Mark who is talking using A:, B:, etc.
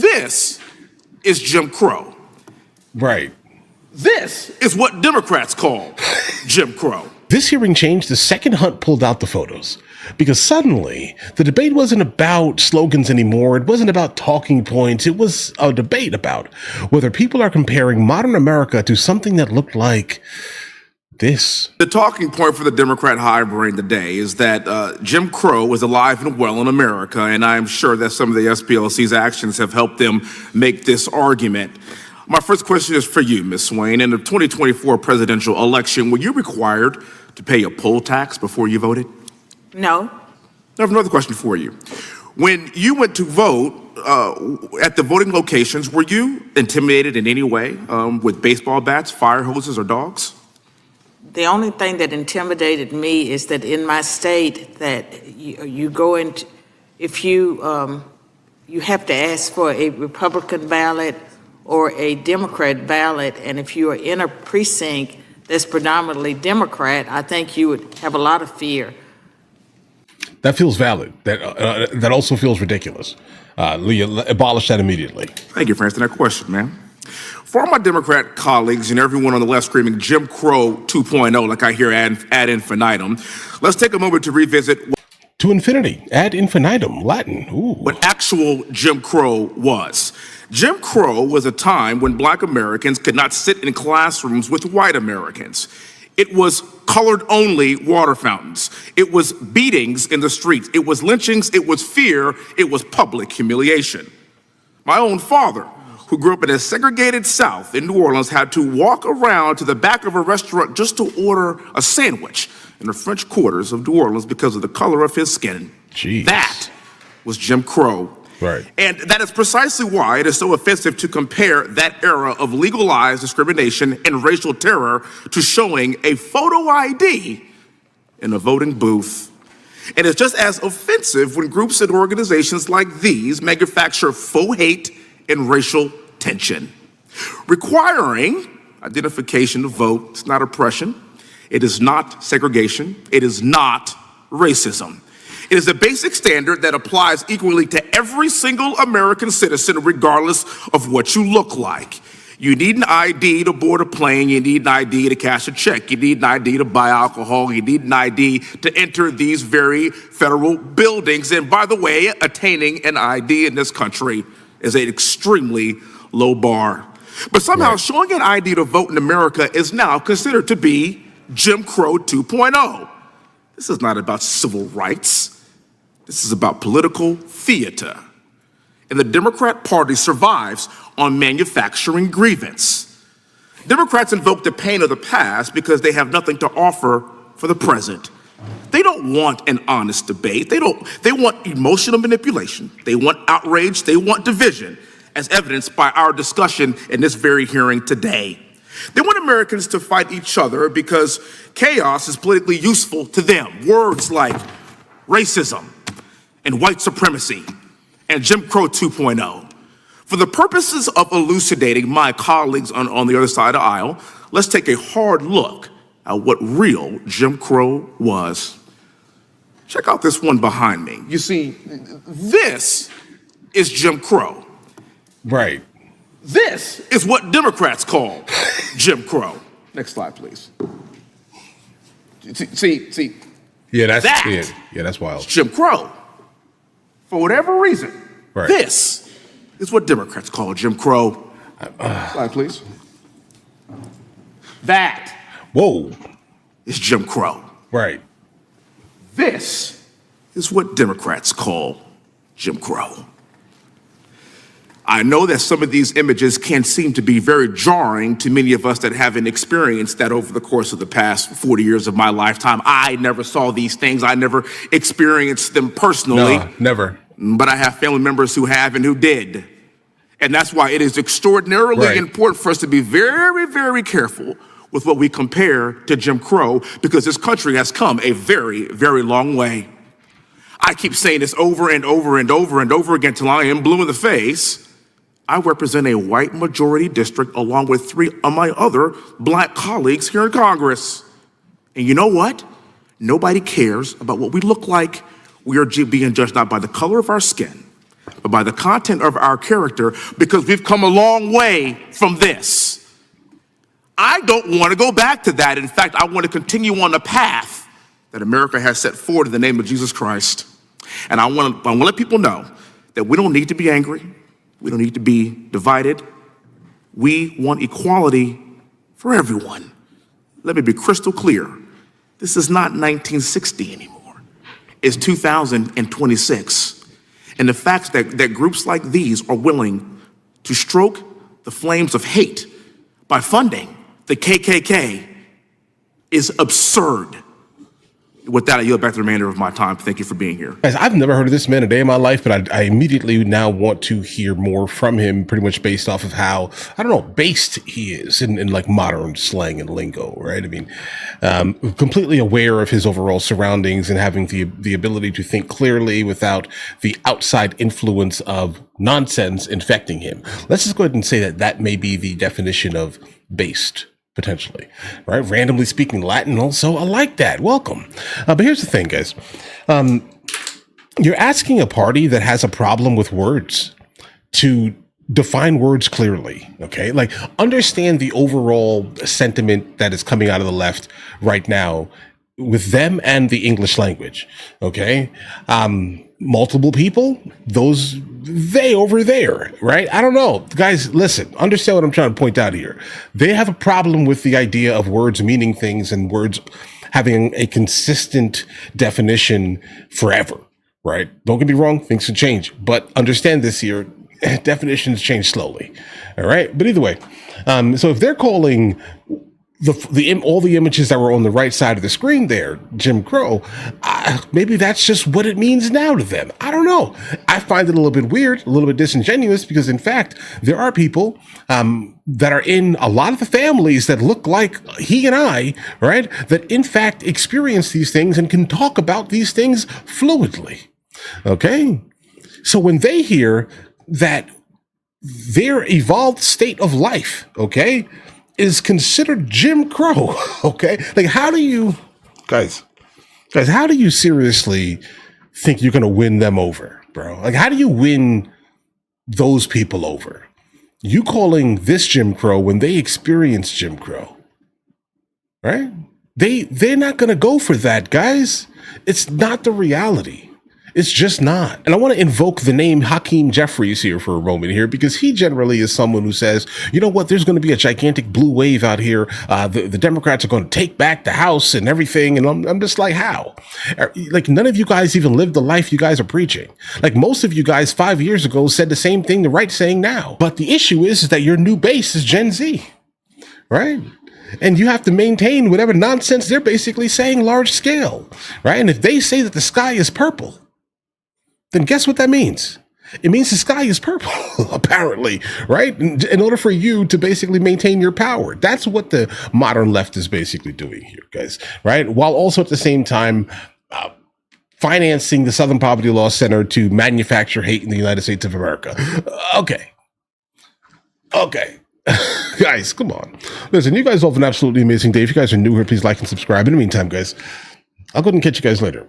A: This is Jim Crow.
B: Right.
A: This is what Democrats call Jim Crow.
B: This hearing changed the second Hunt pulled out the photos, because suddenly the debate wasn't about slogans anymore. It wasn't about talking points. It was a debate about whether people are comparing modern America to something that looked like this.
A: The talking point for the Democrat high brain today is that Jim Crow was alive and well in America, and I'm sure that some of the SPLC's actions have helped them make this argument. My first question is for you, Ms. Swain. In the 2024 presidential election, were you required to pay a poll tax before you voted?
C: No.
A: I have another question for you. When you went to vote at the voting locations, were you intimidated in any way with baseball bats, fire hoses, or dogs?
C: The only thing that intimidated me is that in my state that you go into, if you you have to ask for a Republican ballot or a Democrat ballot, and if you are in a precinct that's predominantly Democrat, I think you would have a lot of fear.
B: That feels valid. That also feels ridiculous. Leah, abolish that immediately.
A: Thank you for answering that question, man. For all my Democrat colleagues and everyone on the left screaming Jim Crow 2.0, like I hear ad infinitum, let's take a moment to revisit
B: To infinity, ad infinitum, Latin. Ooh.
A: What actual Jim Crow was. Jim Crow was a time when Black Americans could not sit in classrooms with white Americans. It was colored-only water fountains. It was beatings in the streets. It was lynchings. It was fear. It was public humiliation. My own father, who grew up in a segregated South in New Orleans, had to walk around to the back of a restaurant just to order a sandwich in the French quarters of New Orleans because of the color of his skin.
B: Jeez.
A: That was Jim Crow.
B: Right.
A: And that is precisely why it is so offensive to compare that era of legalized discrimination and racial terror to showing a photo ID in a voting booth. And it's just as offensive when groups and organizations like these manufacture faux hate and racial tension. Requiring identification to vote is not oppression. It is not segregation. It is not racism. It is a basic standard that applies equally to every single American citizen, regardless of what you look like. You need an ID to board a plane. You need an ID to cash a check. You need an ID to buy alcohol. You need an ID to enter these very federal buildings. And by the way, attaining an ID in this country is an extremely low bar. But somehow showing an ID to vote in America is now considered to be Jim Crow 2.0. This is not about civil rights. This is about political theater. And the Democrat Party survives on manufacturing grievance. Democrats invoke the pain of the past because they have nothing to offer for the present. They don't want an honest debate. They want emotional manipulation. They want outrage. They want division, as evidenced by our discussion in this very hearing today. They want Americans to fight each other because chaos is politically useful to them. Words like racism and white supremacy and Jim Crow 2.0. For the purposes of elucidating my colleagues on the other side of the aisle, let's take a hard look at what real Jim Crow was. Check out this one behind me. You see, this is Jim Crow.
B: Right.
A: This is what Democrats call Jim Crow. Next slide, please. See.
B: Yeah, that's
A: that
B: yeah, that's wild.
A: Jim Crow. For whatever reason, this is what Democrats call Jim Crow. Slide, please. That is Jim Crow.
B: Right.
A: This is what Democrats call Jim Crow. I know that some of these images can seem to be very jarring to many of us that haven't experienced that over the course of the past 40 years of my lifetime. I never saw these things. I never experienced them personally.
B: No, never.
A: But I have family members who have and who did. And that's why it is extraordinarily important for us to be very, very careful with what we compare to Jim Crow, because this country has come a very, very long way. I keep saying this over and over and over and over again till I am blue in the face. I represent a white majority district along with 3 of my other Black colleagues here in Congress. And you know what? Nobody cares about what we look like. We are being judged not by the color of our skin, but by the content of our character, because we've come a long way from this. I don't want to go back to that. In fact, I want to continue on the path that America has set forward in the name of Jesus Christ. And I want to let people know that we don't need to be angry. We don't need to be divided. We want equality for everyone. Let me be crystal clear. This is not 1960 anymore. It's 2026. And the fact that groups like these are willing to stroke the flames of hate by funding the KKK is absurd. With that, I yield back the remainder of my time. Thank you for being here.
B: Guys, I've never heard of this man a day in my life, but I immediately now want to hear more from him, pretty much based off of how, I don't know, based he is in like modern slang and lingo, right? I mean, completely aware of his overall surroundings and having the ability to think clearly without the outside influence of nonsense infecting him. Let's just go ahead and say that may be the definition of based. Potentially, right? Randomly speaking Latin also, I like that. Welcome. But here's the thing, guys. You're asking a party that has a problem with words to define words clearly, okay? Like, understand the overall sentiment that is coming out of the left right now with them and the English language, okay? Multiple people, they over there, right? I don't know. Guys, listen, understand what I'm trying to point out here. They have a problem with the idea of words meaning things and words having a consistent definition forever, right? Don't get me wrong, things can change, but understand this here, definitions change slowly, all right? But either way, so if they're calling all the images that were on the right side of the screen there, Jim Crow, maybe that's just what it means now to them. I don't know. I find it a little bit weird, a little bit disingenuous, because in fact, there are people that are in a lot of the families that look like he and I, right, that in fact experience these things and can talk about these things fluidly, okay? So when they hear that their evolved state of life, okay, is considered Jim Crow, okay? Like, how do you, guys, how do you seriously think you're going to win them over, bro? Like, how do you win those people over? You calling this Jim Crow when they experience Jim Crow, right? They're not going to go for that, guys. It's not the reality. It's just not. And I want to invoke the name Hakeem Jeffries here for a moment here, because he generally is someone who says, you know what, there's going to be a gigantic blue wave out here. The Democrats are going to take back the House and everything. And I'm just like, how? Like, none of you guys even lived the life you guys are preaching. Like, most of you guys 5 years ago said the same thing the right's saying now. But the issue is that your new base is Gen Z, right? And you have to maintain whatever nonsense they're basically saying large scale, right? And if they say that the sky is purple, then guess what that means? It means the sky is purple, apparently, right? In order for you to basically maintain your power. That's what the modern left is basically doing here, guys, right? While also at the same time financing the Southern Poverty Law Center to manufacture hate in the United States of America. Okay. Guys, come on. Listen, you guys all have an absolutely amazing day. If you guys are new here, please like and subscribe. In the meantime, guys, I'll go ahead and catch you guys later.